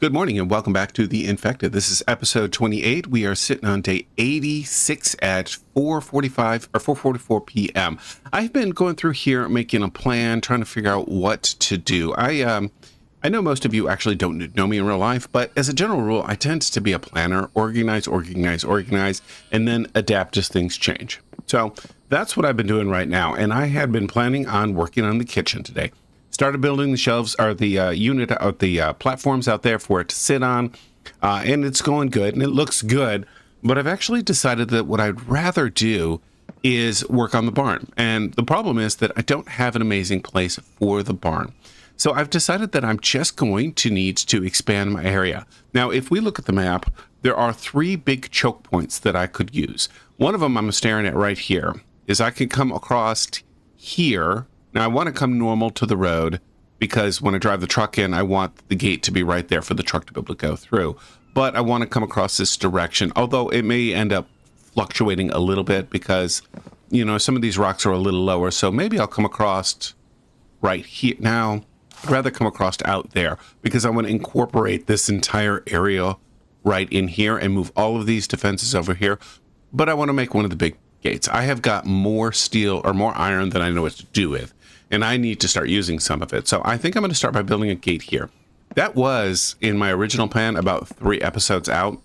Good morning and welcome back to The Infected. This is episode 28. We are sitting on day 86 at 4:45 or 4:44 p.m. I've been going through here making a plan, trying to figure out what to do. I know most of you actually don't know me in real life, but as a general rule, I tend to be a planner, organize, and then adapt as things change. So that's what I've been doing right now, and I had been planning on working on the kitchen today. Started building the shelves or the unit of the platforms out there for it to sit on, and it's going good and it looks good. But I've actually decided that what I'd rather do is work on the barn. And the problem is that I don't have an amazing place for the barn. So I've decided that I'm just going to need to expand my area. Now, if we look at the map, there are three big choke points that I could use. One of them I'm staring at right here is I can come across here. Now, I want to come normal to the road because when I drive the truck in, I want the gate to be right there for the truck to be able to go through. But I want to come across this direction, although it may end up fluctuating a little bit because, you know, some of these rocks are a little lower. So maybe I'll come across right here. Now, I'd rather come across out there because I want to incorporate this entire area right in here and move all of these defenses over here. But I want to make one of the big gates. I have got more steel or more iron than I know what to do with, and I need to start using some of it. So I think I'm going to start by building a gate here. That was in my original plan about 3 episodes out,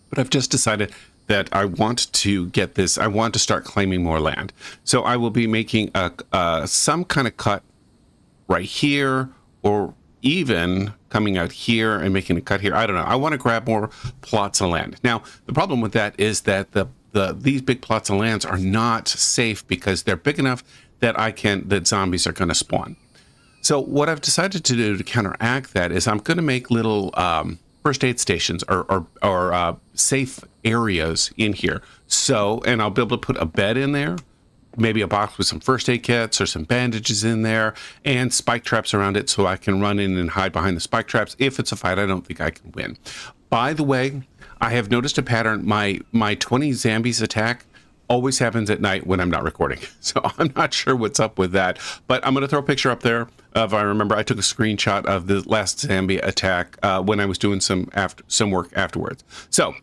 but I've just decided that I want to get this. I want to start claiming more land. So I will be making some kind of cut right here, or even coming out here and making a cut here. I don't know. I want to grab more plots of land. Now, the problem with that is that these big plots of lands are not safe because they're big enough that zombies are going to spawn. So what I've decided to do to counteract that is I'm going to make little first aid stations or safe areas in here. So, and I'll be able to put a bed in there, maybe a box with some first aid kits or some bandages in there, and spike traps around it so I can run in and hide behind the spike traps. If it's a fight, I don't think I can win. By the way, I have noticed a pattern. My 20 zombies attack always happens at night when I'm not recording. So I'm not sure what's up with that. But I'm going to throw a picture up there of, I remember I took a screenshot of the last zombie attack when I was doing some work afterwards. So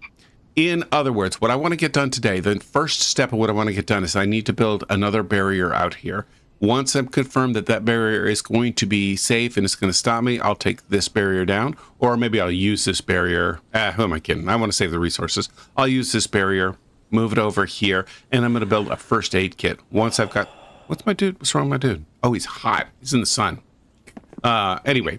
in other words, what I want to get done today, the first step of what I want to get done is I need to build another barrier out here. Once I'm confirmed that that barrier is going to be safe and it's going to stop me, I'll take this barrier down, or maybe I'll use this barrier. Who am I kidding? I want to save the resources. I'll use this barrier, move it over here, and I'm going to build a first aid kit. Once I've got, what's wrong with my dude? Oh, he's hot. He's in the sun. Anyway,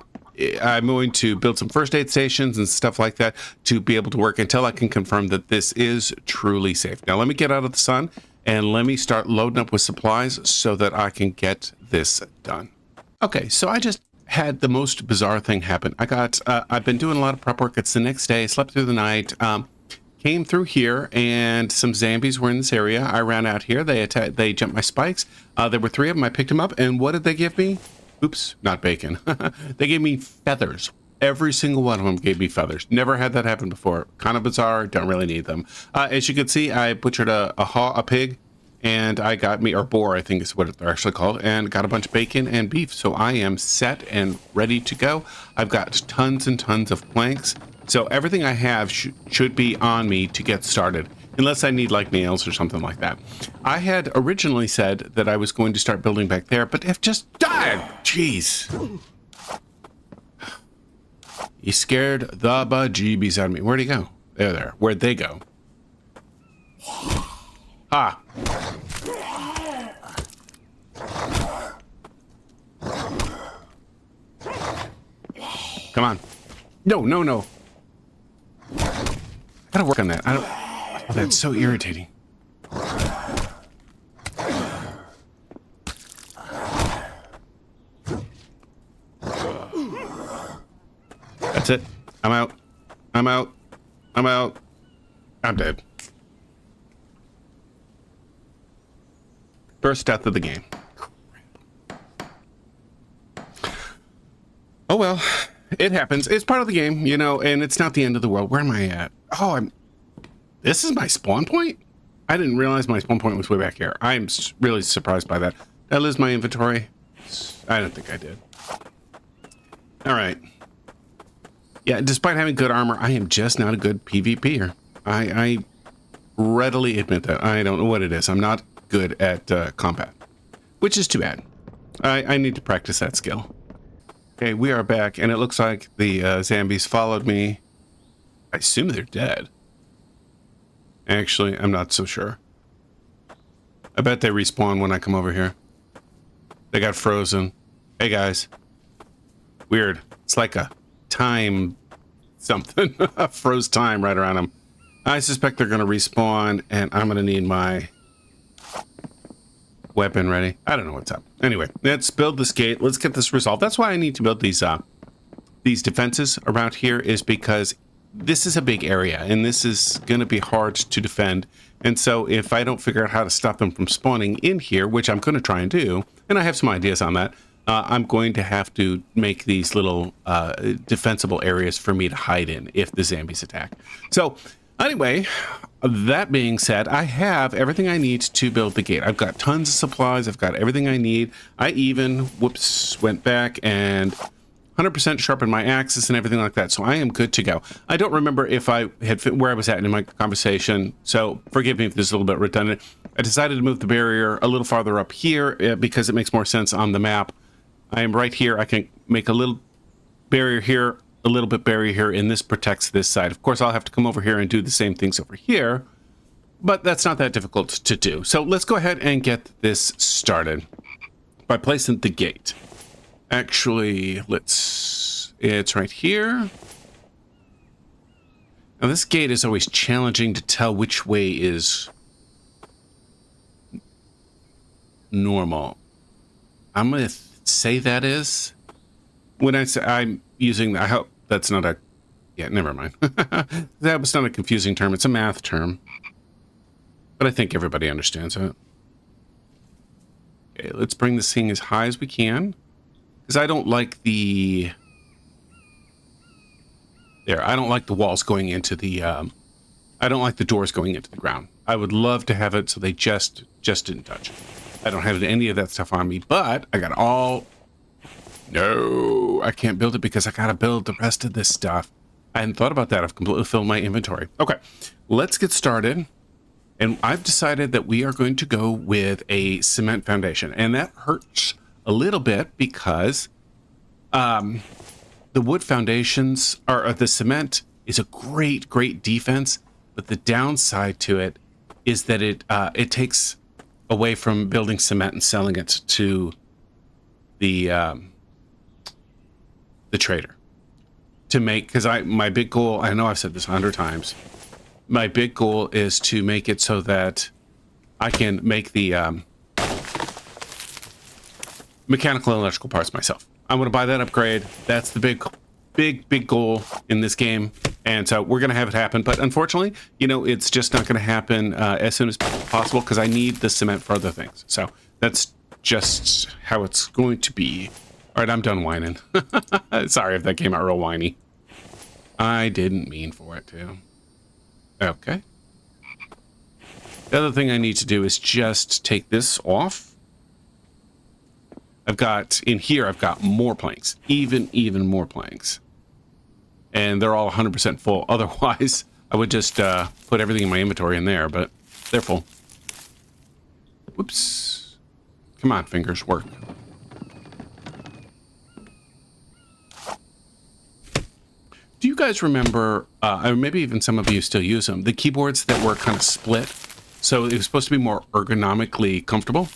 I'm going to build some first aid stations and stuff like that to be able to work until I can confirm that this is truly safe. Now, let me get out of the sun and let me start loading up with supplies so that I can get this done. Okay, so I just had the most bizarre thing happen. I've been doing a lot of prep work. It's the next day, slept through the night, came through here, and some zombies were in this area. I ran out here. They jumped my spikes. There were 3 of them. I picked them up, and what did they give me? Oops, not bacon. They gave me feathers. Every single one of them gave me feathers. Never had that happen before. Kind of bizarre. Don't really need them. As you can see, I butchered a pig, and I got me, or boar, I think is what they're actually called, and got a bunch of bacon and beef. So I am set and ready to go. I've got tons and tons of planks. So everything I have should be on me to get started, unless I need like nails or something like that. I had originally said that I was going to start building back there, but I've just died. Jeez. You scared the bejeebies out of me. Where'd he go? There. Where'd they go? Ah. Come on. No. I gotta work on that. Oh, that's so irritating. That's it. I'm out. I'm dead. First death of the game. Oh well, it happens. It's part of the game, you know, and it's not the end of the world. Where am I at? Oh, this is my spawn point? I didn't realize my spawn point was way back here. I'm really surprised by that. Did I lose my inventory? I don't think I did. All right. Yeah, despite having good armor, I am just not a good PvPer. I readily admit that. I don't know what it is. I'm not good at combat, which is too bad. I need to practice that skill. Okay, we are back, and it looks like the zombies followed me. I assume they're dead. Actually, I'm not so sure. I bet they respawn when I come over here. They got frozen. Hey, guys. Weird. It's like a time something. Froze time right around them. I suspect they're going to respawn, and I'm going to need my weapon ready. I don't know what's up. Anyway, let's build this gate. Let's get this resolved. That's why I need to build these defenses around here, is because this is a big area, and this is going to be hard to defend. And so if I don't figure out how to stop them from spawning in here, which I'm going to try and do, and I have some ideas on that, I'm going to have to make these little defensible areas for me to hide in if the zombies attack. So anyway, that being said, I have everything I need to build the gate. I've got tons of supplies. I've got everything I need. I even, went back and 100% sharpened my axes and everything like that. So I am good to go. I don't remember if I had fit where I was at in my conversation, so forgive me if this is a little bit redundant. I decided to move the barrier a little farther up here because it makes more sense on the map. I am right here. I can make a little barrier here, a little bit barrier here, and this protects this side. Of course, I'll have to come over here and do the same things over here, but that's not that difficult to do. So let's go ahead and get this started by placing the gate. Actually, it's right here. Now, this gate is always challenging to tell which way is normal. I'm going to say that is. When I say I'm using, I hope that's not a, yeah, never mind. That was not a confusing term. It's a math term. But I think everybody understands it. Okay, let's bring this thing as high as we can. Because I don't like the... There, I don't like the walls going into the... I don't like the doors going into the ground. I would love to have it so they just didn't touch. I don't have any of that stuff on me, but I got all... No, I can't build it because I got to build the rest of this stuff. I hadn't thought about that. I've completely filled my inventory. Okay, let's get started. And I've decided that we are going to go with a cement foundation. And that hurts a little bit because the wood foundations, or the cement, is a great defense. But the downside to it is that it takes away from building cement and selling it to the trader to make, because my big goal, I know I've said this 100 times, my big goal is to make it so that I can make the mechanical and electrical parts myself. I'm going to buy that upgrade. That's the big goal in this game. And so we're going to have it happen. But unfortunately, you know, it's just not going to happen as soon as possible because I need the cement for other things. So that's just how it's going to be. All right, I'm done whining. Sorry if that came out real whiny. I didn't mean for it to. Okay. The other thing I need to do is just take this off. I've got more planks, even more planks. And they're all 100% full. Otherwise, I would just put everything in my inventory in there, but they're full. Whoops. Come on, fingers, work. Do you guys remember, or maybe even some of you still use them, the keyboards that were kind of split? So it was supposed to be more ergonomically comfortable,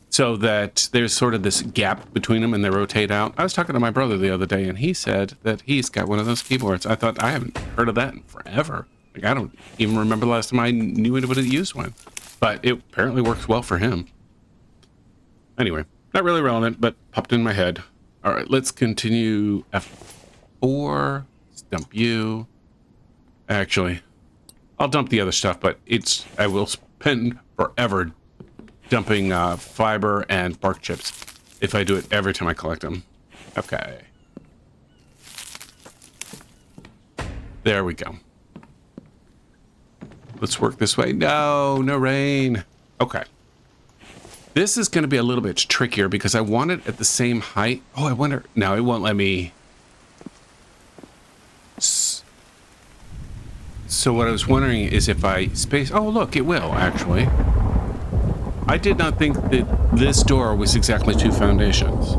so that there's sort of this gap between them and they rotate out. I was talking to my brother the other day, and he said that he's got one of those keyboards. I thought, I haven't heard of that in forever. Like, I don't even remember the last time I knew anybody that used one. But it apparently works well for him. Anyway, not really relevant, but popped in my head. All right, let's continue. F4, dump you. Actually, I'll dump the other stuff, but I will spend forever dumping fiber and bark chips if I do it every time I collect them. Okay. There we go. Let's work this way. No rain. Okay. This is going to be a little bit trickier because I want it at the same height. Oh, I wonder. No, it won't let me. So what I was wondering is if I space... Oh, look, it will, actually. I did not think that this door was exactly 2 foundations.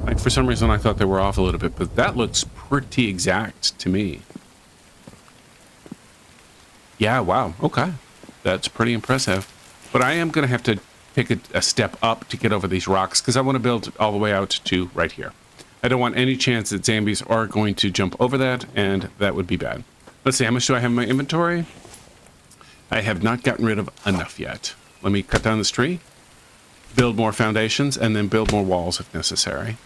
Like, for some reason, I thought they were off a little bit, but that looks pretty exact to me. Yeah, wow, okay. That's pretty impressive. But I am going to have to take a step up to get over these rocks, because I want to build all the way out to right here. I don't want any chance that zombies are going to jump over that, and that would be bad. Let's see, how much do I have in my inventory? I have not gotten rid of enough yet. Let me cut down this tree, build more foundations, and then build more walls if necessary.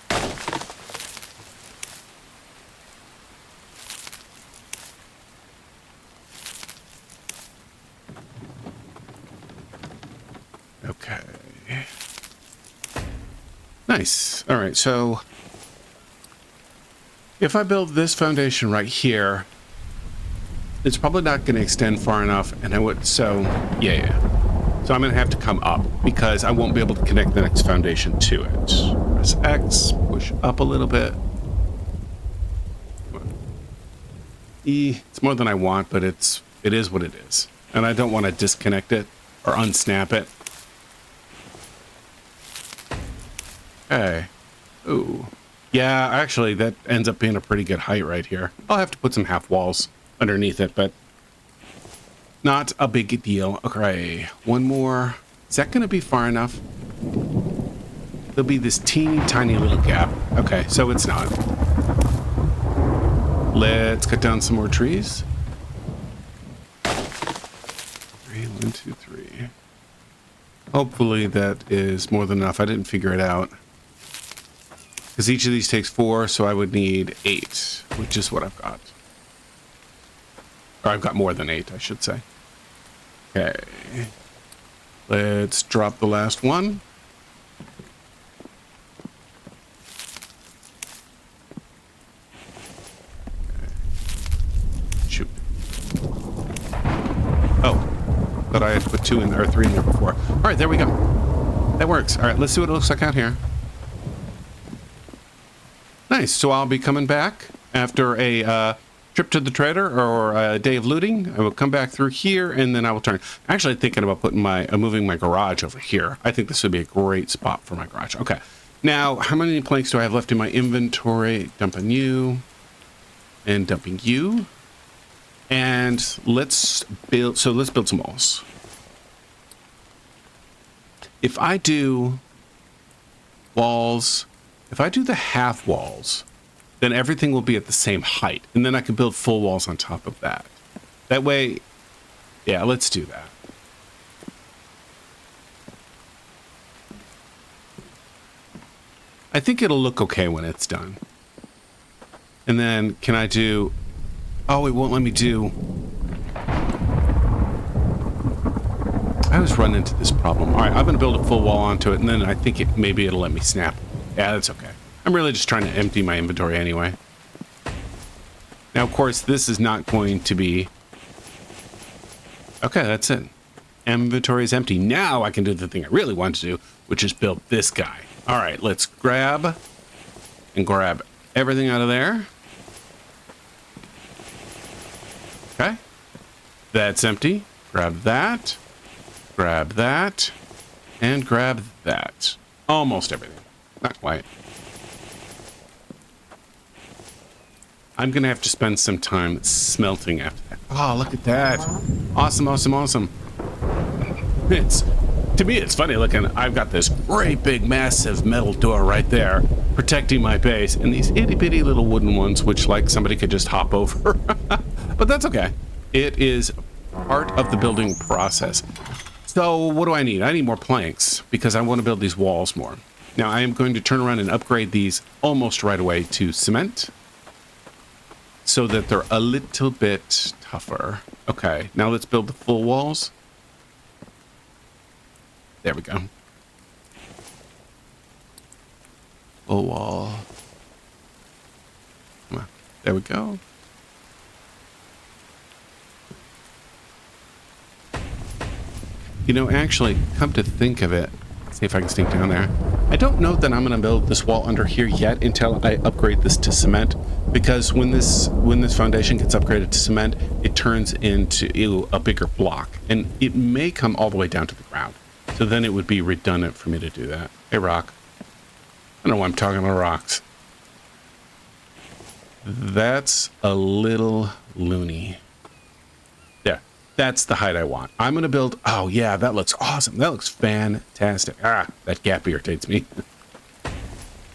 Okay. Nice. All right, so if I build this foundation right here, it's probably not going to extend far enough, and I would, so, yeah. So I'm going to have to come up, because I won't be able to connect the next foundation to it. Press X, push up a little bit. E, it's more than I want, but it is what it is. And I don't want to disconnect it, or unsnap it. Okay. Ooh. Yeah, actually, that ends up being a pretty good height right here. I'll have to put some half walls underneath it, but not a big deal. Okay, one more. Is that going to be far enough? There'll be this teeny tiny little gap. Okay, so it's not. Let's cut down some more trees. 3, 1, 2, 3. Hopefully that is more than enough. I didn't figure it out. Because each of these takes 4, so I would need 8, which is what I've got. Or I've got more than 8, I should say. Okay. Let's drop the last one. Okay. Shoot. Oh. Thought I had put 2 in there, or 3 in there before. All right, there we go. That works. All right, let's see what it looks like out here. Nice. So I'll be coming back after a trip to the trader or a day of looting. I will come back through here, and then I will turn. Actually, thinking about putting moving my garage over here. I think this would be a great spot for my garage. Okay. Now, how many planks do I have left in my inventory? Dumping you, and dumping you, and let's build. So let's build some walls. If I do walls, if I do the half walls, then everything will be at the same height. And then I can build full walls on top of that. That way, yeah, let's do that. I think it'll look okay when it's done. And then can I do... Oh, it won't let me do... I always run into this problem. All right, I'm going to build a full wall onto it, and then I think maybe it'll let me snap. Yeah, that's okay. I'm really just trying to empty my inventory anyway. Now, of course, this is not going to be... Okay, that's it. Inventory is empty. Now I can do the thing I really want to do, which is build this guy. All right, let's grab everything out of there. Okay. That's empty. Grab that, and grab that. Almost everything. Not quite. I'm going to have to spend some time smelting after that. Oh, look at that. Awesome, awesome, awesome. To me, it's funny looking. I've got this great big massive metal door right there protecting my base, and these itty bitty little wooden ones which like somebody could just hop over. But that's okay. It is part of the building process. So what do I need? I need more planks because I want to build these walls more. Now I am going to turn around and upgrade these almost right away to cement so that they're a little bit tougher. Okay, now let's build the full walls. There we go. Full wall. Come on. There we go. You know, actually, come to think of it, see if I can sneak down there. I don't know that I'm going to build this wall under here yet until I upgrade this to cement, because when this foundation gets upgraded to cement, it turns into a bigger block, and it may come all the way down to the ground. So then it would be redundant for me to do that. Hey, rock. I don't know why I'm talking about rocks. That's a little loony. There. That's the height I want. I'm going to build... Oh, yeah, that looks awesome. That looks fantastic. Ah, that gap irritates me.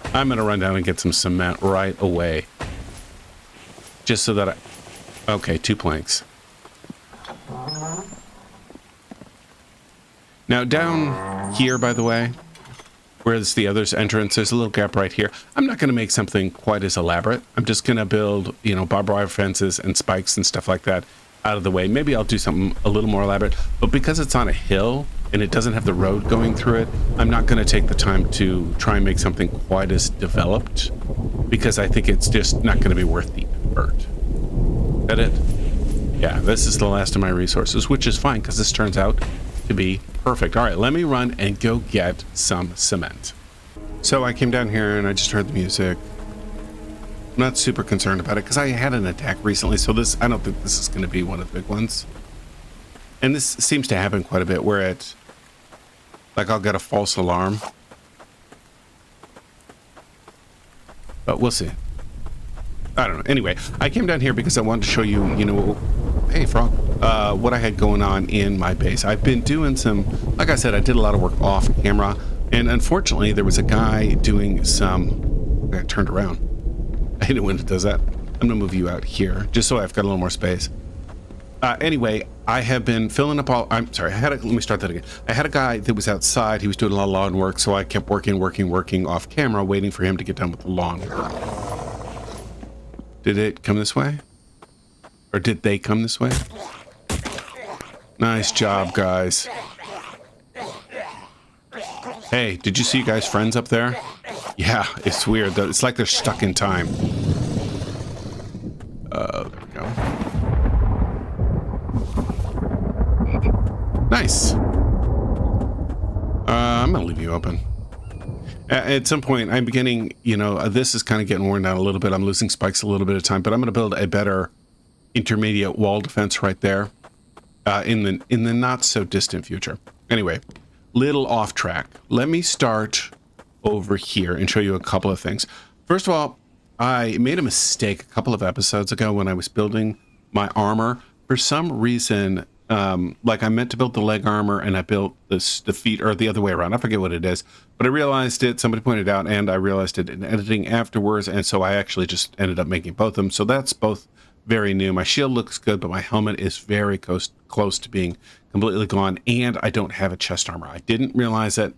I'm going to run down and get some cement right away. Just so that I... Okay, 2 planks. Now, down here, by the way, where's the other's entrance, there's a little gap right here. I'm not going to make something quite as elaborate. I'm just going to build, you know, barbed wire fences and spikes and stuff like that out of the way. Maybe I'll do something a little more elaborate, but because it's on a hill and it doesn't have the road going through it, I'm not going to take the time to try and make something quite as developed, because I think it's just not going to be worth the effort. Is that it? Yeah, this is the last of my resources, which is fine because this turns out to be perfect. All right, let me run and go get some cement. So I came down here and I just heard the music. I'm not super concerned about it because I had an attack recently, so I don't think this is going to be one of the big ones. And this seems to happen quite a bit where I'll get a false alarm. But we'll see. I don't know. Anyway, I came down here because I wanted to show you, you know, hey, frog, what I had going on in my base. I've been doing some, like I said, I did a lot of work off camera, and unfortunately there was a guy doing some, I turned around. I hate it when it does that. I'm gonna move you out here just so I've got a little more space. Anyway, I have been filling up all, I'm sorry, let me start that again. I had a guy that was outside, he was doing a lot of lawn work, so I kept working off camera, waiting for him to get done with the lawn work. Did it come this way? Or did they come this way? Nice job, guys. Hey, did you see you guys' friends up there? Yeah, it's weird. It's like they're stuck in time. There we go. Nice. I'm gonna leave you open. At some point, I'm beginning, you know, this is kind of getting worn down a little bit. I'm losing spikes a little bit of time, but I'm going to build a better intermediate wall defense right there in the not so distant future. Anyway, little off track. Let me start over here and show you a couple of things. First of all, I made a mistake a couple of episodes ago when I was building my armor. For some reason, like I meant to build the leg armor and I built the feet, or the other way around. I forget what it is, but I realized it, somebody pointed out, and I realized it in editing afterwards. And so I actually just ended up making both of them. So that's both very new. My shield looks good, but my helmet is very close to being completely gone. And I don't have a chest armor. I didn't realize it.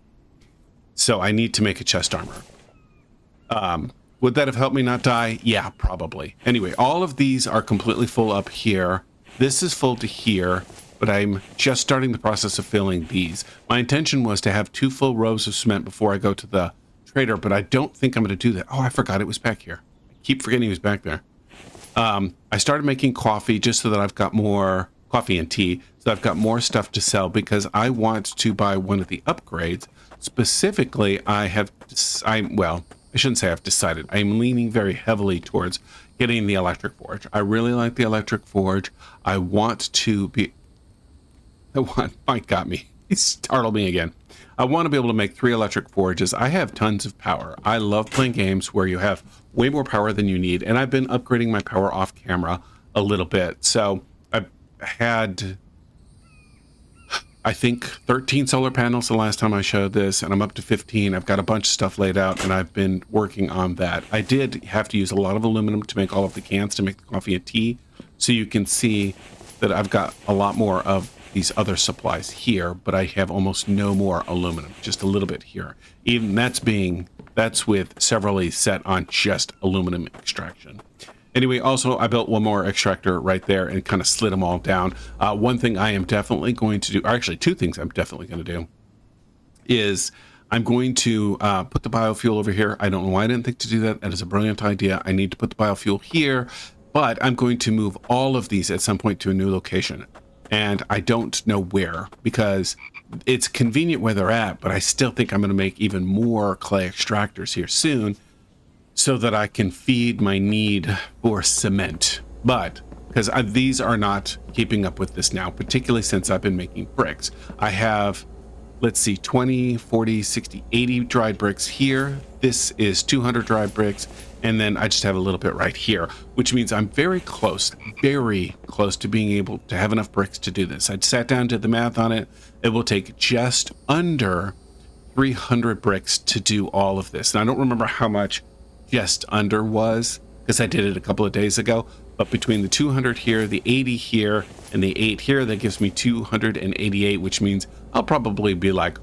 So I need to make a chest armor. Would that have helped me not die? Yeah, probably. Anyway, all of these are completely full up here. This is full to here, but I'm just starting the process of filling these. My intention was to have 2 full rows of cement before I go to the trader, but I don't think I'm going to do that. Oh, I forgot it was back here. I keep forgetting he was back there. I started making coffee just so that I've got more coffee and tea, so I've got more stuff to sell because I want to buy one of the upgrades. Specifically, well, I shouldn't say I've decided. I'm leaning very heavily towards getting the electric forge. I really like the electric forge. I want to be... Mike got me. He startled me again. I want to be able to make 3 electric forges. I have tons of power. I love playing games where you have way more power than you need, and I've been upgrading my power off camera a little bit. So I've had, I think, 13 solar panels the last time I showed this, and I'm up to 15. I've got a bunch of stuff laid out, and I've been working on that. I did have to use a lot of aluminum to make all of the cans to make the coffee and tea, so you can see that I've got a lot more of these other supplies here, but I have almost no more aluminum, just a little bit here. Even that's with severally set on just aluminum extraction. Anyway, also I built one more extractor right there and kind of slid them all down. One thing I am definitely going to do, or actually 2 things I'm definitely going to do, is I'm going to put the biofuel over here. I don't know why I didn't think to do that. That is a brilliant idea. I need to put the biofuel here, but I'm going to move all of these at some point to a new location. and I don't know where, because it's convenient where they're at, but I still think I'm going to make even more clay extractors here soon so that I can feed my need for cement. But because these are not keeping up with this now, particularly since I've been making bricks. I have, let's see, 20, 40, 60, 80 dried bricks here. This is 200 dried bricks. And then I just have a little bit right here, which means I'm very close to being able to have enough bricks to do this. I'd sat down, did the math on it. It will take just under 300 bricks to do all of this. And I don't remember how much just under was, because I did it a couple of days ago. But between the 200 here, the 80 here, and the 8 here, that gives me 288, which means I'll probably be like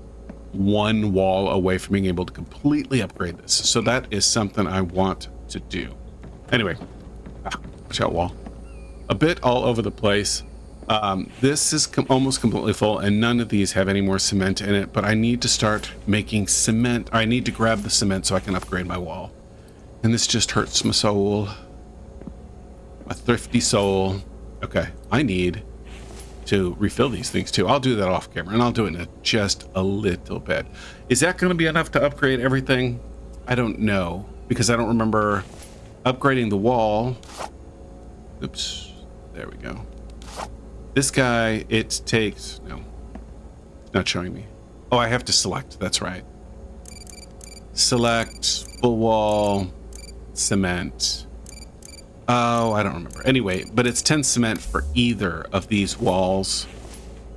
one wall away from being able to completely upgrade this. So that is something I want to do. Anyway, watch out, wall. A bit all over the place. This is almost completely full, and none of these have any more cement in it, but I need to start making cement. I need to grab the cement so I can upgrade my wall. And this just hurts my soul. My thrifty soul. Okay, I need to refill these things too. I'll do that off camera, and I'll do it in just a little bit. Is that going to be enough to upgrade everything? I don't know, because I don't remember upgrading the wall. Oops, there we go. This guy, it takes, no, it's not showing me. Oh, I have to select, that's right. Select, full wall, cement. Oh, I don't remember. Anyway, but it's 10 cement for either of these walls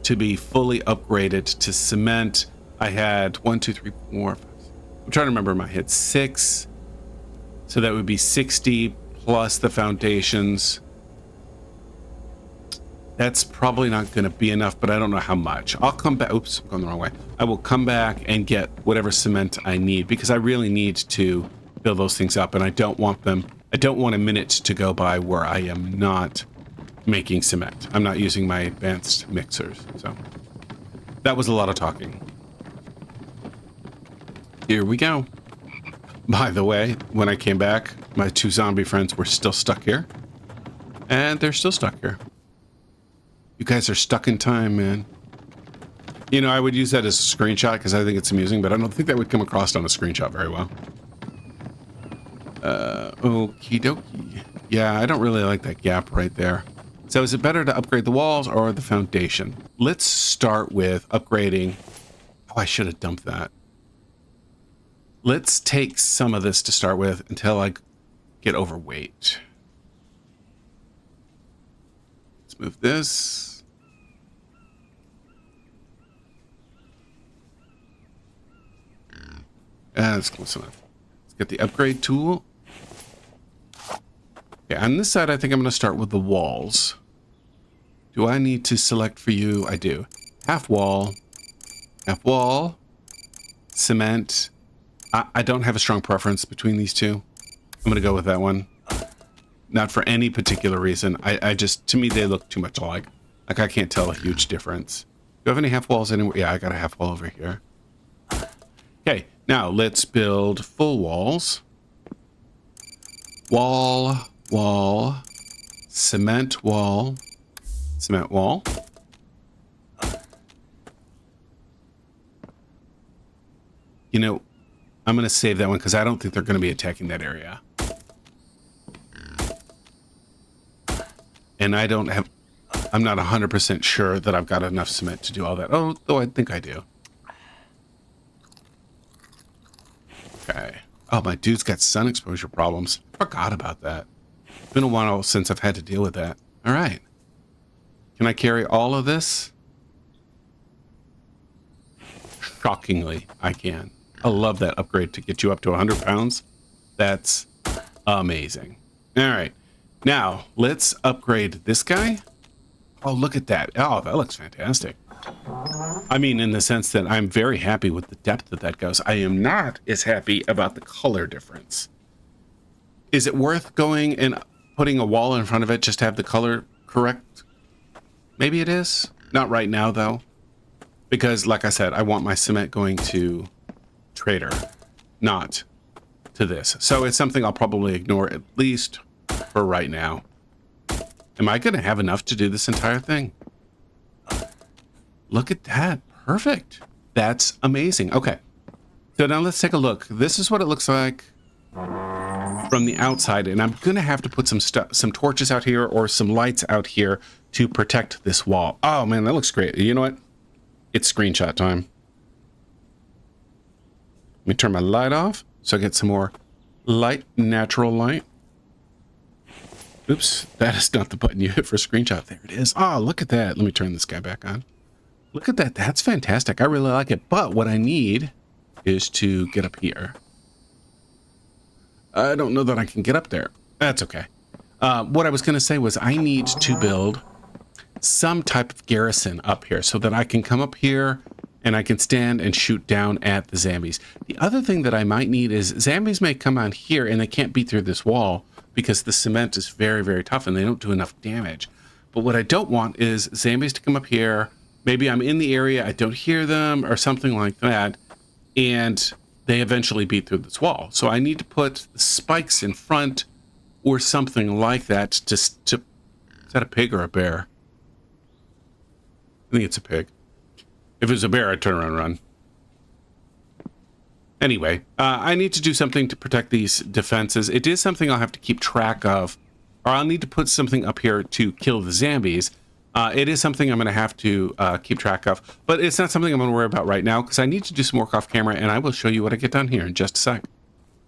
to be fully upgraded to cement. I had 1, 2, 3, 4, 5. I'm trying to remember in my head. 6. So that would be 60 plus the foundations. That's probably not going to be enough, but I don't know how much. I'll come back. Oops, I'm going the wrong way. I will come back and get whatever cement I need, because I really need to build those things up, and I don't want a minute to go by where I am not making cement. I'm not using my advanced mixers. So that was a lot of talking. Here we go. By the way, when I came back, my 2 zombie friends were still stuck here. And they're still stuck here. You guys are stuck in time, man. You know, I would use that as a screenshot because I think it's amusing, but I don't think that would come across on a screenshot very well. Okie dokie. Yeah, I don't really like that gap right there. So is it better to upgrade the walls or the foundation? Let's start with upgrading. Oh, I should have dumped that. Let's take some of this to start with until I get overweight. Let's move this. That's close enough. Let's get the upgrade tool. Okay, on this side, I think I'm going to start with the walls. Do I need to select for you? I do. Half wall, cement. I don't have a strong preference between these two. I'm going to go with that one. Not for any particular reason. I just, to me, they look too much alike. Like, I can't tell a huge difference. Do you have any half walls anywhere? Yeah, I got a half wall over here. Okay, now let's build full walls. Wall, cement wall, cement wall. You know, I'm going to save that one because I don't think they're going to be attacking that area. And I'm not 100% sure that I've got enough cement to do all that. Oh, though I think I do. Okay. Oh, my dude's got sun exposure problems. Forgot about that. It's been a while since I've had to deal with that. All right. Can I carry all of this? Shockingly, I can. I love that upgrade to get you up to 100 pounds. That's amazing. All right. Now, let's upgrade this guy. Oh, look at that. Oh, that looks fantastic. I mean, in the sense that I'm very happy with the depth that goes. I am not as happy about the color difference. Is it worth going and putting a wall in front of it just to have the color correct? Maybe it is. Not right now, though. Because, like I said, I want my cement going to Trader, not to this. So it's something I'll probably ignore, at least for right now. Am I going to have enough to do this entire thing? Look at that. Perfect. That's amazing. Okay. So now let's take a look. This is what it looks like from the outside, and I'm gonna have to put some torches out here or some lights out here to protect this wall. Oh man, that looks great. You know what? It's screenshot time. Let me turn my light off so I get some more light, natural light. Oops, that is not the button you hit for screenshot. There it is. Oh, look at that. Let me turn this guy back on. Look at that. That's fantastic. I really like it. But what I need is to get up here. I don't know that I can get up there. That's okay. What I was going to say was I need to build some type of garrison up here so that I can come up here and I can stand and shoot down at the zombies. The other thing that I might need is zombies may come on here and they can't beat through this wall because the cement is very, very tough and they don't do enough damage. But what I don't want is zombies to come up here. Maybe I'm in the area, I don't hear them or something like that, and they eventually beat through this wall. So I need to put spikes in front or something like that to is that a pig or a bear? I think it's a pig. If it was a bear, I'd turn around and run. Anyway, I need to do something to protect these defenses. It is something I'll have to keep track of, or I'll need to put something up here to kill the zombies. It is something I'm going to have to keep track of, but it's not something I'm going to worry about right now because I need to do some work off camera, and I will show you what I get done here in just a sec.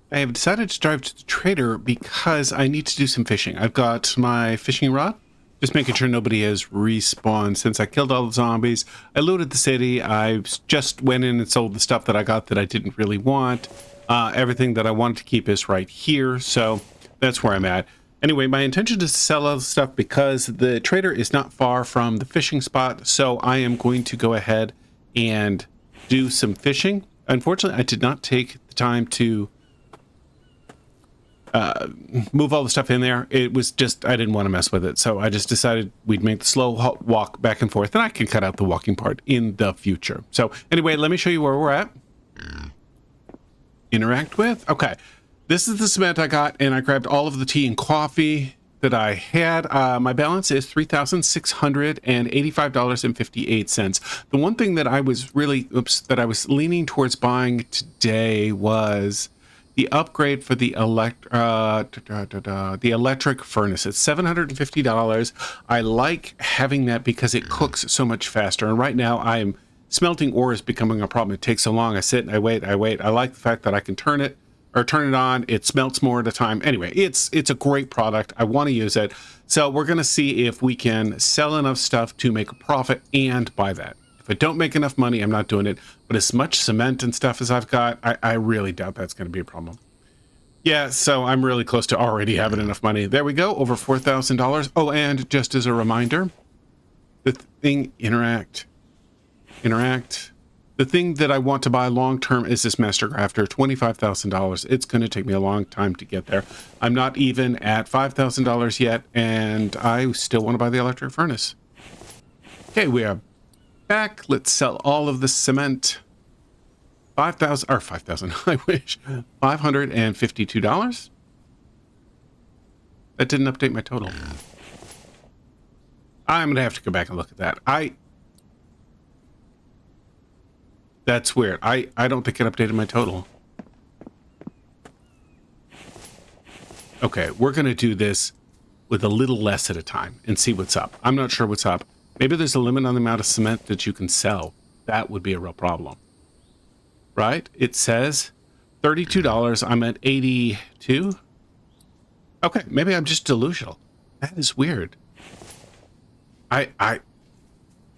I have decided to drive to the trader because I need to do some fishing. I've got my fishing rod, just making sure nobody has respawned since I killed all the zombies. I looted the city. I just went in and sold the stuff that I got that I didn't really want. Everything that I wanted to keep is right here, so that's where I'm at. Anyway, my intention is to sell all the stuff because the trader is not far from the fishing spot, so I am going to go ahead and do some fishing. Unfortunately, I did not take the time to move all the stuff in there. It was just, I didn't want to mess with it, so I just decided we'd make the slow walk back and forth, and I can cut out the walking part in the future. So anyway, let me show you where we're at. Interact with. Okay. This is the cement I got, and I grabbed all of the tea and coffee that I had. My balance is $3,685.58. The one thing that I was really, that I was leaning towards buying today was the upgrade for the electric furnace. It's $750. I like having that because it cooks so much faster. And right now, I'm smelting ore is becoming a problem. It takes so long. I sit and I wait. I like the fact that I can turn it on. It smelts more at a time. Anyway, it's a great product. I want to use it. So we're going to see if we can sell enough stuff to make a profit and buy that. If I don't make enough money, I'm not doing it. But as much cement and stuff as I've got, I really doubt that's going to be a problem. Yeah, so I'm really close to already having enough money. There we go, over $4,000. Oh, and just as a reminder, the thing, interact. The thing that I want to buy long-term is this Master Grafter, $25,000. It's going to take me a long time to get there. I'm not even at $5,000 yet, and I still want to buy the electric furnace. Okay, we are back. Let's sell all of the cement. 5,000, or 5,000, I wish. $552. That didn't update my total. I'm going to have to go back and look at that. That's weird. I don't think it updated my total. Okay, we're going to do this with a little less at a time and see what's up. I'm not sure what's up. Maybe there's a limit on the amount of cement that you can sell. That would be a real problem. Right? It says $32. I'm at 82. Okay, maybe I'm just delusional. That is weird. I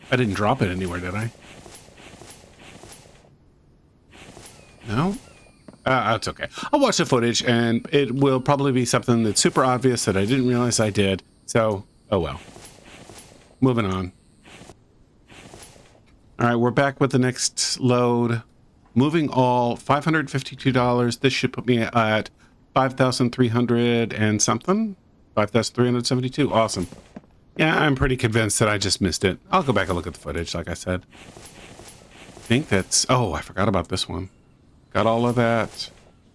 didn't drop it anywhere, did I? No? That's okay. I'll watch the footage, and it will probably be something that's super obvious that I didn't realize I did. So, oh well. Moving on. All right, we're back with the next load. Moving all $552. This should put me at 5,300 and something. 5,372. Awesome. Yeah, I'm pretty convinced that I just missed it. I'll go back and look at the footage, like I said. I think that's... Oh, I forgot about this one. Got all of that.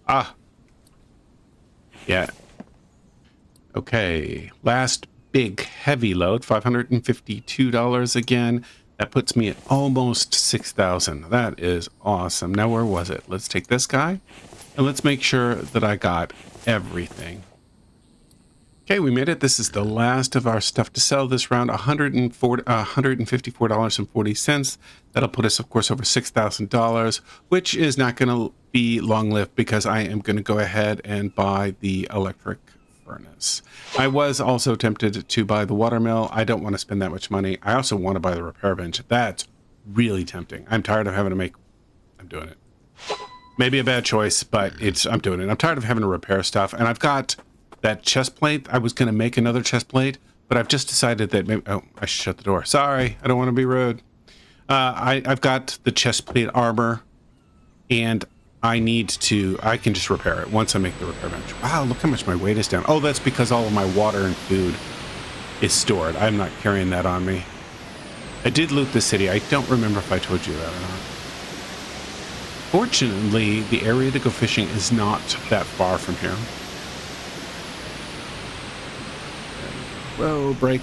Ah. Yeah. Okay. Last big heavy load, $552 again. That puts me at almost 6,000. That is awesome. Now, where was it? Let's take this guy and let's make sure that I got everything. Okay, we made it. This is the last of our stuff to sell this round. $154.40. That'll put us, of course, over $6,000, which is not going to be long-lived because I am going to go ahead and buy the electric furnace. I was also tempted to buy the watermill. I don't want to spend that much money. I also want to buy the repair bench. That's really tempting. I'm tired of having to make... I'm doing it. Maybe a bad choice, but I'm doing it. I'm tired of having to repair stuff, and I've got... that chest plate. I was going to make another chest plate, but I've just decided that maybe... Oh, I should shut the door. Sorry, I don't want to be rude. I've got the chest plate armor, and I can just repair it once I make the repair bench. Wow, look how much my weight is down. Oh, that's because all of my water and food is stored. I'm not carrying that on me. I did loot the city. I don't remember if I told you that or not. Fortunately, the area to go fishing is not that far from here. Whoa, brake.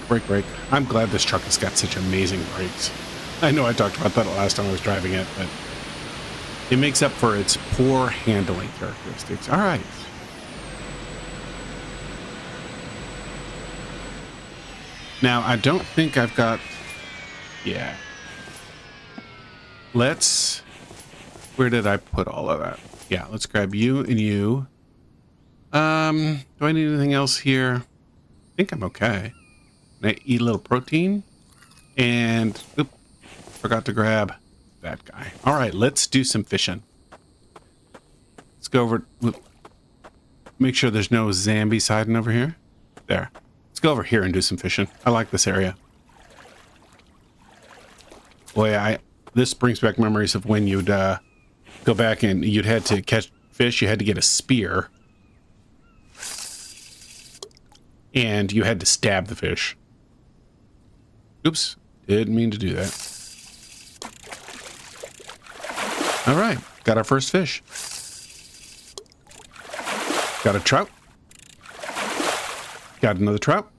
I'm glad this truck has got such amazing brakes. I know I talked about that last time I was driving it, but it makes up for its poor handling characteristics. All right. Now, I don't think I've got... Yeah. Where did I put all of that? Yeah, let's grab you and you. Do I need anything else here? I think I'm okay. Can I eat a little protein? And, oop, forgot to grab that guy. All right, let's do some fishing. Let's go over, make sure there's no zombies hiding over here. There. Let's go over here and do some fishing. I like this area. Boy, this brings back memories of when you'd go back and you'd had to catch fish. You had to get a spear. And you had to stab the fish. Oops, didn't mean to do that. All right, got our first fish. Got a trout. Got another trout.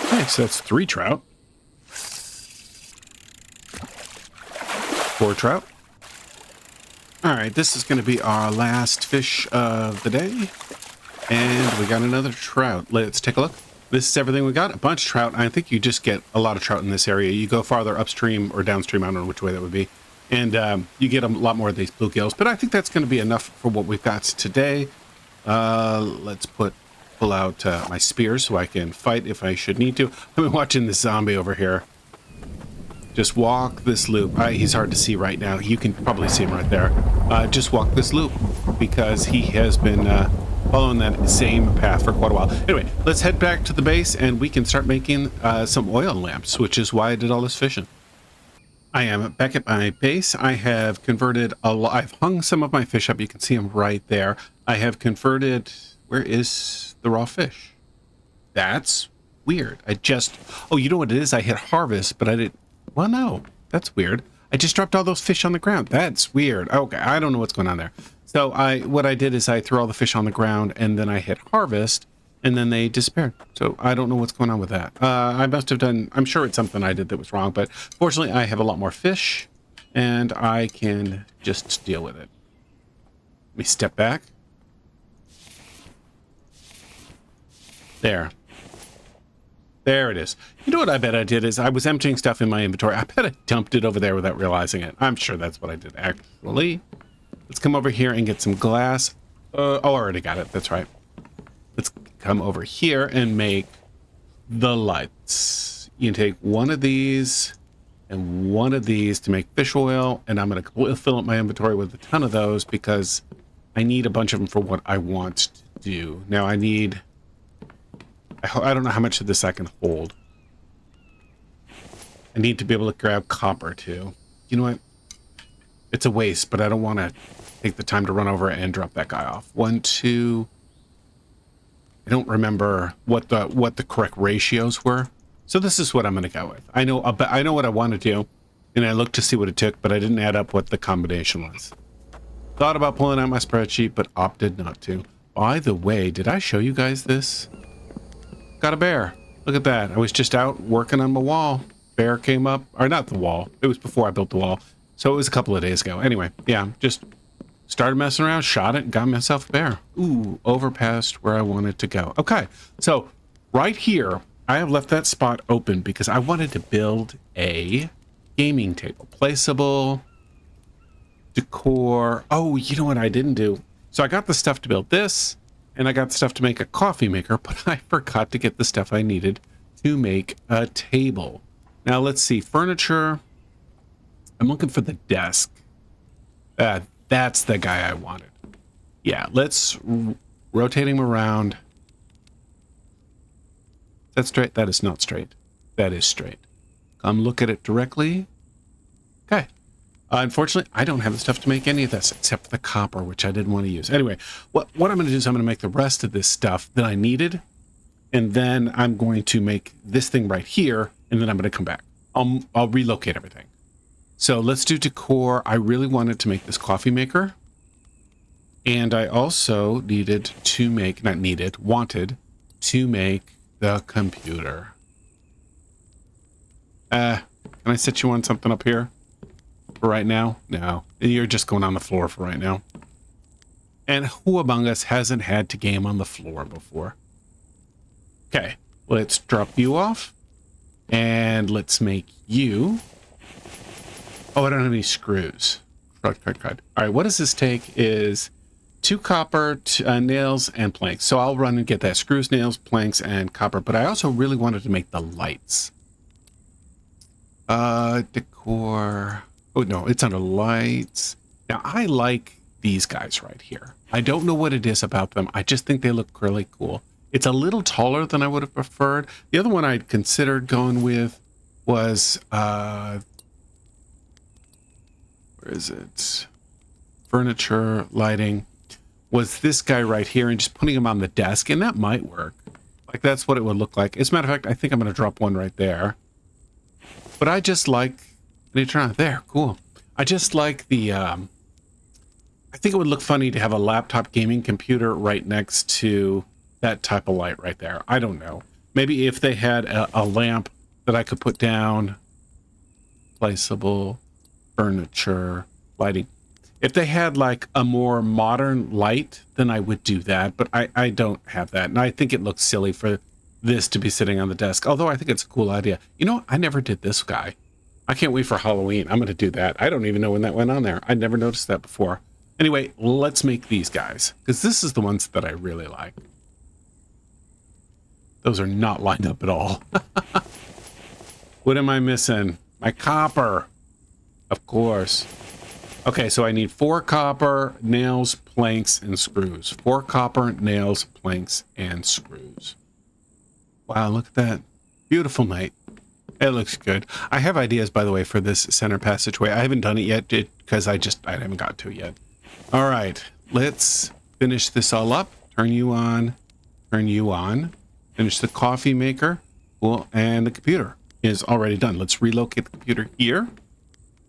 Okay, so that's 3 trout. 4 trout. All right, this is going to be our last fish of the day. And we got another trout. Let's take a look. This is everything we got. A bunch of trout. I think you just get a lot of trout in this area. You go farther upstream or downstream. I don't know which way that would be. And you get a lot more of these bluegills. But I think that's going to be enough for what we've got today. Let's pull out my spear so I can fight if I should need to. I've been watching this zombie over here. Just walk this loop. He's hard to see right now. You can probably see him right there. Just walk this loop because he has been following that same path for quite a while. Anyway, let's head back to the base and we can start making some oil lamps, which is why I did all this fishing. I am back at my base. I have converted I've hung some of my fish up. You can see them right there. I have converted... Where is the raw fish? That's weird. Oh, you know what it is? I hit harvest, but I didn't... Well, no, that's weird. I just dropped all those fish on the ground. That's weird. Okay, I don't know what's going on there. So what I did is I threw all the fish on the ground and then I hit harvest and then they disappeared. So I don't know what's going on with that. I must have done, I'm sure it's something I did that was wrong, but fortunately I have a lot more fish and I can just deal with it. Let me step back. There. There it is. You know what I bet I did is I was emptying stuff in my inventory. I bet I dumped it over there without realizing it. I'm sure that's what I did actually. Let's come over here and get some glass. Oh, I already got it. That's right. Let's come over here and make the lights. You can take one of these and one of these to make fish oil. And I'm going to fill up my inventory with a ton of those because I need a bunch of them for what I want to do. Now I need... I don't know how much of this I can hold. I need to be able to grab copper too. You know what? It's a waste, but I don't want to take the time to run over and drop that guy off. 1, 2. I don't remember what the correct ratios were. So this is what I'm going to go with. I know what I want to do, and I looked to see what it took, but I didn't add up what the combination was. Thought about pulling out my spreadsheet, but opted not to. By the way, did I show you guys this? Got a bear. Look at that. I was just out working on my wall. Bear came up, or not the wall. It was before I built the wall. So it was a couple of days ago. Anyway, yeah, just started messing around, shot it, and got myself a bear. Ooh, overpassed where I wanted to go. Okay, so right here, I have left that spot open because I wanted to build a gaming table. Placeable, decor. Oh, you know what I didn't do? So I got the stuff to build this, and I got the stuff to make a coffee maker, but I forgot to get the stuff I needed to make a table. Now, let's see. Furniture. I'm looking for the desk. That's the guy I wanted. Yeah, let's rotate him around. Is that straight? That is not straight. That is straight. Come look at it directly. Okay. Unfortunately, I don't have the stuff to make any of this except for the copper, which I didn't want to use. Anyway, what I'm going to do is I'm going to make the rest of this stuff that I needed, and then I'm going to make this thing right here, and then I'm going to come back. I'll relocate everything. So let's do decor. I really wanted to make this coffee maker, and I also needed to make, wanted to make the computer. Can I set you on something up here? For right now? No. You're just going on the floor for right now. And who among us hasn't had to game on the floor before? Okay, let's drop you off. And let's make you... Oh, I don't have any screws. Crud. All right, what does this take is 2 copper, nails, and planks. So I'll run and get that. Screws, nails, planks, and copper. But I also really wanted to make the lights. Decor... Oh, no, it's under lights. Now, I like these guys right here. I don't know what it is about them. I just think they look really cool. It's a little taller than I would have preferred. The other one I'd considered going with was, where is it? Furniture, lighting. Was this guy right here and just putting him on the desk, and that might work. Like, that's what it would look like. As a matter of fact, I think I'm going to drop one right there. But I just like... They turn on there. Cool. I just like the, I think it would look funny to have a laptop gaming computer right next to that type of light right there. I don't know. Maybe if they had a lamp that I could put down, placeable, furniture, lighting. If they had like a more modern light, then I would do that. But I don't have that. And I think it looks silly for this to be sitting on the desk. Although I think it's a cool idea. You know, I never did this guy. I can't wait for Halloween. I'm going to do that. I don't even know when that went on there. I never noticed that before. Anyway, let's make these guys, because this is the ones that I really like. Those are not lined up at all. What am I missing? My copper. Of course. Okay, so I need 4 copper, nails, planks, and screws. 4 copper, nails, planks, and screws. Wow, look at that. Beautiful night. It looks good. I have ideas, by the way, for this center passageway. I haven't done it yet because I haven't got to it yet. All right, let's finish this all up. Turn you on. Turn you on. Finish the coffee maker. Cool. And the computer is already done. Let's relocate the computer here.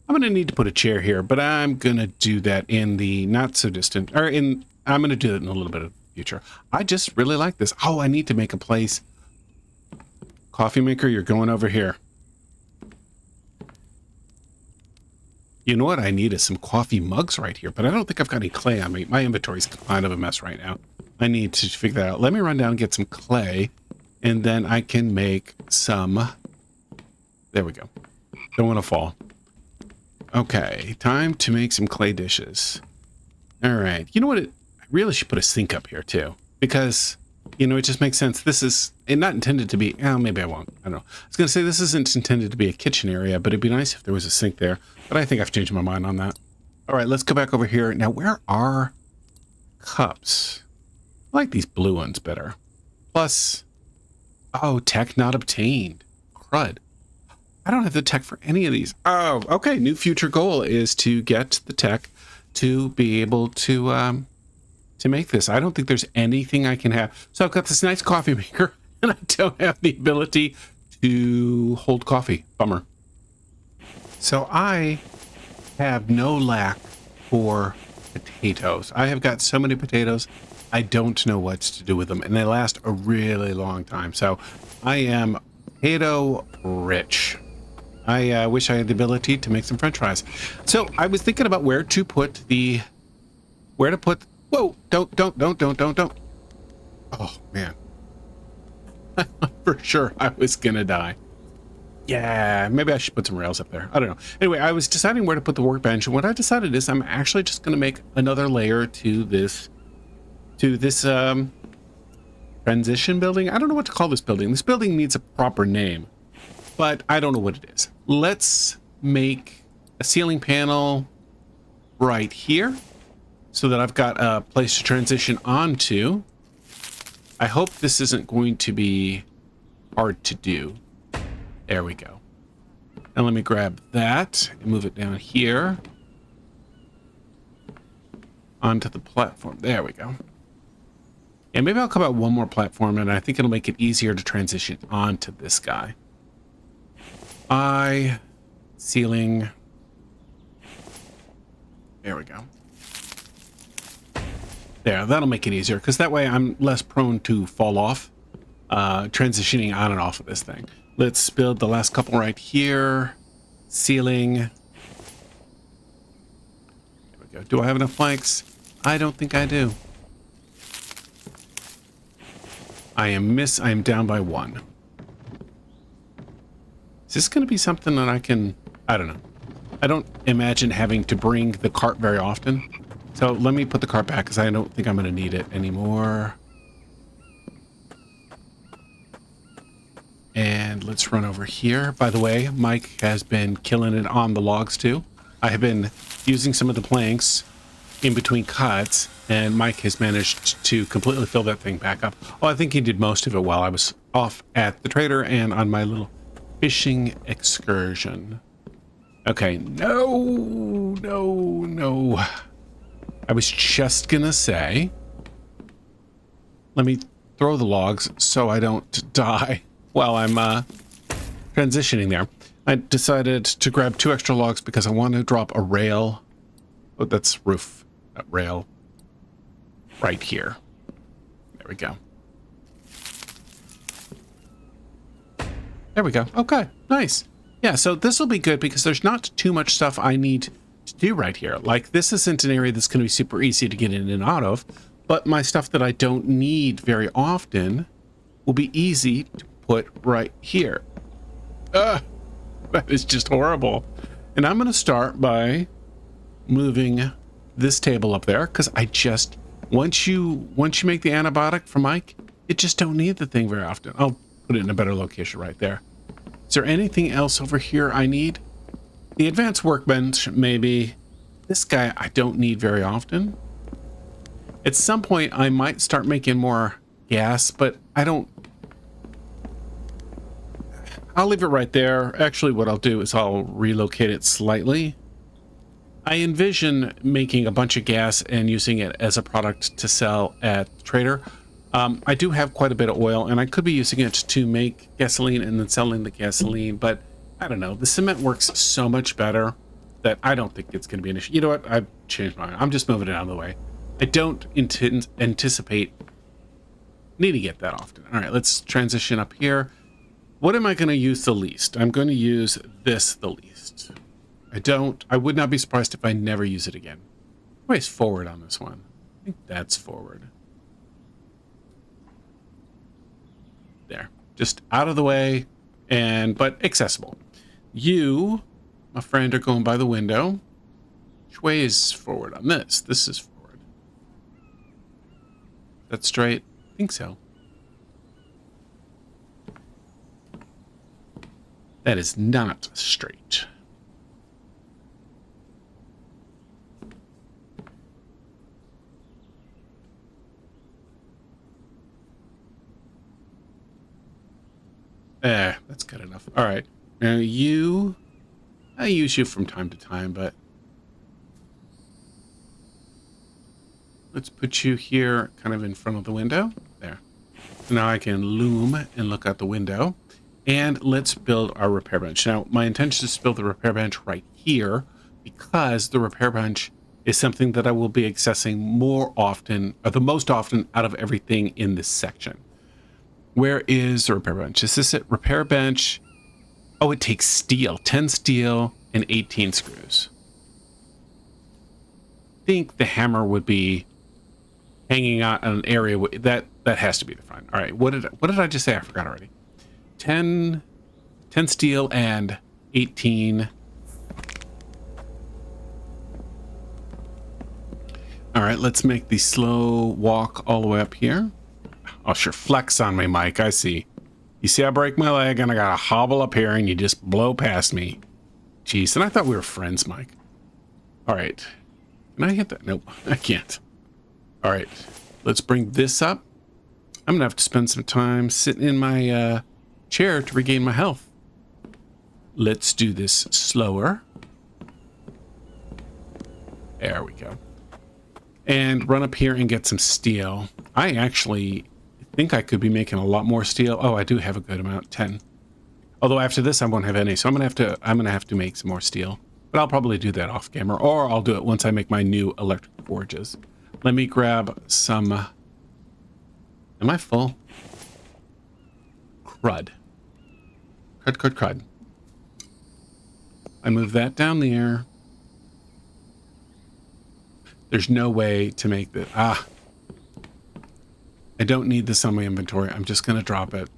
I'm going to need to put a chair here, but I'm going to do that in the not so distant, I'm going to do it in a little bit of the future. I just really like this. Oh, I need to make a place. Coffee maker, you're going over here. You know what I need is some coffee mugs right here, but I don't think I've got any clay on me. My inventory's kind of a mess right now. I need to figure that out. Let me run down and get some clay, and then I can make some... There we go. Don't want to fall. Okay, time to make some clay dishes. All right. You know what? I really should put a sink up here, too, because... You know, it just makes sense. This is not intended to be... Oh, maybe I won't. I don't know. I was going to say this isn't intended to be a kitchen area, but it'd be nice if there was a sink there. But I think I've changed my mind on that. All right, let's go back over here. Now, where are cups? I like these blue ones better. Plus... Oh, tech not obtained. Crud. I don't have the tech for any of these. Oh, okay. New future goal is to get the tech to be able to make this. I don't think there's anything I can have. So I've got this nice coffee maker, and I don't have the ability to hold coffee. Bummer. So I have no lack for potatoes. I have got so many potatoes. I don't know what to do with them, and they last a really long time. So I am potato rich. I wish I had the ability to make some French fries. So I was thinking about where to put. Whoa! Don't! Oh man, for sure I was gonna die. Yeah, maybe I should put some rails up there. I don't know. Anyway, I was deciding where to put the workbench, and what I decided is I'm actually just gonna make another layer to this transition building. I don't know what to call this building. This building needs a proper name, but I don't know what it is. Let's make a ceiling panel right here so that I've got a place to transition onto. I hope this isn't going to be hard to do. There we go. Now let me grab that and move it down here onto the platform. There we go. And maybe I'll come out one more platform, and I think it'll make it easier to transition onto this guy. Ceiling. There we go. There, that'll make it easier, because that way I'm less prone to fall off, transitioning on and off of this thing. Let's build the last couple right here. Ceiling. There we go. Do I have enough planks? I don't think I do. I am down by one. Is this going to be something that I can... I don't know. I don't imagine having to bring the cart very often. So let me put the cart back, because I don't think I'm going to need it anymore. And let's run over here. By the way, Mike has been killing it on the logs too. I have been using some of the planks in between cuts, and Mike has managed to completely fill that thing back up. Oh, I think he did most of it while I was off at the trader and on my little fishing excursion. Okay, no. I was just gonna say, let me throw the logs so I don't die while I'm transitioning there. I decided to grab 2 extra logs because I want to drop a rail. Oh, that's roof. Rail right here. There we go. There we go. Okay, nice. Yeah, so this will be good because there's not too much stuff I need to do right here. Like, this isn't an area that's going to be super easy to get in and out of, but my stuff that I don't need very often will be easy to put right here. That is just horrible. And I'm going to start by moving this table up there, because I just, once you make the antibiotic for Mike, you just don't need the thing very often. I'll put it in a better location right there. Is there anything else over here I need? The advanced workbench, maybe. This guy I don't need very often. At some point I might start making more gas, but I'll leave it right there. Actually, what I'll do is I'll relocate it slightly. I envision making a bunch of gas and using it as a product to sell at the trader. I do have quite a bit of oil, and I could be using it to make gasoline and then selling the gasoline, but I don't know. The cement works so much better that I don't think it's going to be an issue. You know what? I've changed my mind. I'm just moving it out of the way. I don't anticipate needing it that often. All right, let's transition up here. What am I going to use the least? I'm going to use this the least. I would not be surprised if I never use it again. Where's forward on this one? I think that's forward. There. Just out of the way, but accessible. You, my friend, are going by the window. Which way is forward on this? This is forward. That's straight? I think so. That is not straight. That's good enough. All right. Now I use you from time to time, but let's put you here kind of in front of the window. There. So now I can loom and look out the window. And let's build our repair bench. Now, my intention is to build the repair bench right here because the repair bench is something that I will be accessing more often, or the most often out of everything in this section. Where is the repair bench? Is this it? Repair bench. Oh, it takes steel. 10 steel and 18 screws. I think the hammer would be hanging out in an area that has to be the front. All right, what did I just say? I forgot already. 10 steel and 18. All right, let's make the slow walk all the way up here. Oh, sure, flex on me, Mike. I see. You see I break my leg and I gotta hobble up here and you just blow past me. Jeez, and I thought we were friends, Mike. All right. Can I hit that? Nope, I can't. All right, let's bring this up. I'm gonna have to spend some time sitting in my chair to regain my health. Let's do this slower. There we go. And run up here and get some steel. I actually think I could be making a lot more steel. Oh, I do have a good amount, 10. Although after this I won't have any, so I'm gonna have to make some more steel. But I'll probably do that off camera, or I'll do it once I make my new electric forges. Let me grab some... Am I full? Crud. Crud. I move that down there. There's no way to make this. I don't need this on my inventory. I'm just going to drop it.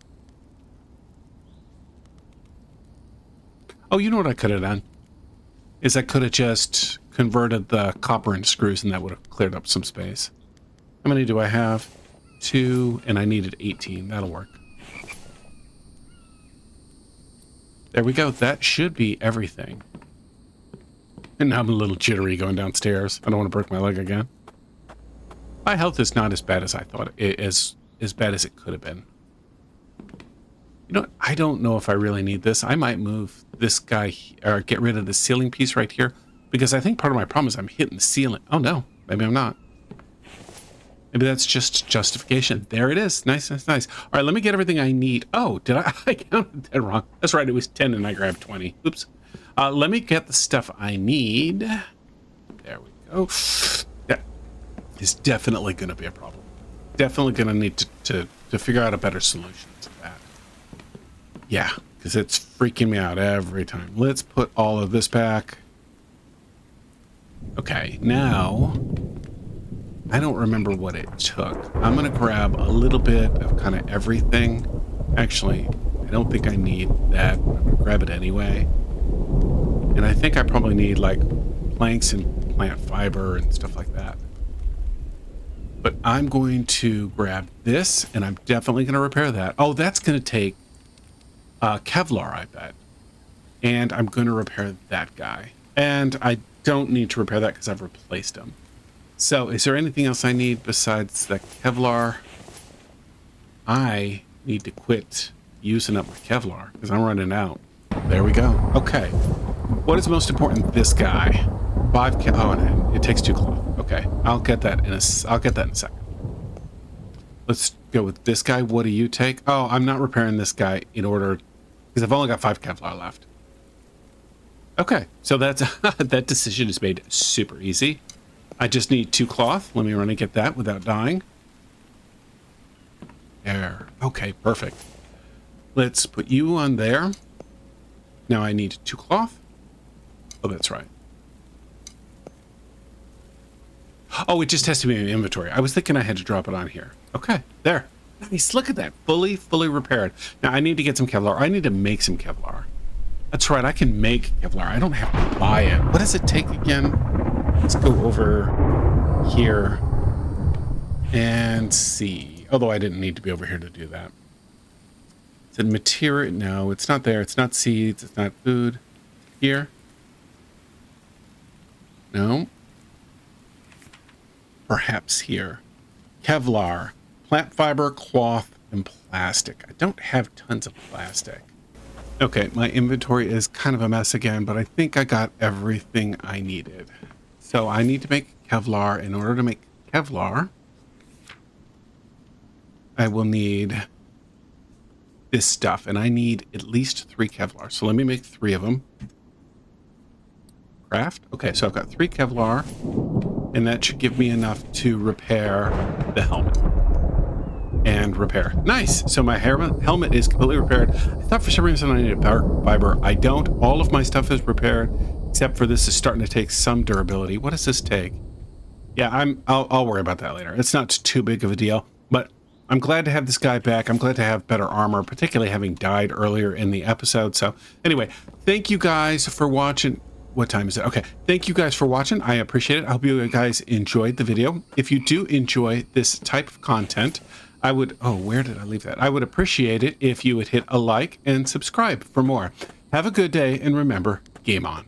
Oh, you know what I could have done? Is I could have just converted the copper into screws and that would have cleared up some space. How many do I have? 2, and I needed 18. That'll work. There we go. That should be everything. And now I'm a little jittery going downstairs. I don't want to break my leg again. My health is not as bad as I thought. As bad as it could have been. You know what? I don't know if I really need this. I might move this guy, or get rid of the ceiling piece right here. Because I think part of my problem is I'm hitting the ceiling. Oh no, maybe I'm not. Maybe that's just justification. There it is. Nice. All right, let me get everything I need. Oh, did I counted that wrong? That's right, it was 10 and I grabbed 20. Oops. Let me get the stuff I need. There we go. That is definitely going to be a problem. Definitely going to need to figure out a better solution to that. Yeah, because it's freaking me out every time. Let's put all of this back. Okay, now... I don't remember what it took. I'm going to grab a little bit of kind of everything. Actually, I don't think I need that. I'm going to grab it anyway. And I think I probably need like planks and plant fiber and stuff like that. But I'm going to grab this and I'm definitely going to repair that. Oh, that's going to take Kevlar, I bet. And I'm going to repair that guy. And I don't need to repair that because I've replaced him. So, is there anything else I need besides the Kevlar? I need to quit using up my Kevlar because I'm running out. There we go. Okay. What is most important? This guy. 5 oh, and it takes 2 cloth. Okay. I'll get that in a second. Let's go with this guy. What do you take? Oh, I'm not repairing this guy in order because I've only got 5 Kevlar left. Okay. So that's that decision is made super easy. I just need 2 cloth. Let me run and get that without dying. There. Okay, perfect. Let's put you on there. Now I need 2 cloth. Oh, that's right. Oh, it just has to be in inventory. I was thinking I had to drop it on here. Okay, there. Nice. Look at that. Fully repaired. Now I need to get some Kevlar. I need to make some Kevlar. That's right. I can make Kevlar. I don't have to buy it. What does it take again? Let's go over here and see. Although I didn't need to be over here to do that. Is it material? No, it's not there. It's not seeds. It's not food. Here? No. Perhaps here. Kevlar, plant fiber, cloth, and plastic. I don't have tons of plastic. Okay, my inventory is kind of a mess again, but I think I got everything I needed. So I need to make Kevlar. In order to make Kevlar, I will need this stuff, and I need at least 3 Kevlar. So let me make 3 of them. Craft. Okay, so I've got 3 Kevlar. and that should give me enough to repair the helmet. And repair. Nice. So my helmet is completely repaired. I thought for some reason I needed bark fiber. I don't. All of my stuff is repaired, except for this is starting to take some durability. What does this take? Yeah, I'll worry about that later. It's not too big of a deal, but I'm glad to have this guy back. I'm glad to have better armor, particularly having died earlier in the episode. So anyway, thank you guys for watching. What time is it? Okay. Thank you guys for watching. I appreciate it. I hope you guys enjoyed the video. If you do enjoy this type of content, I would, oh, where did I leave that? I would appreciate it if you would hit a like and subscribe for more. Have a good day, and remember, game on.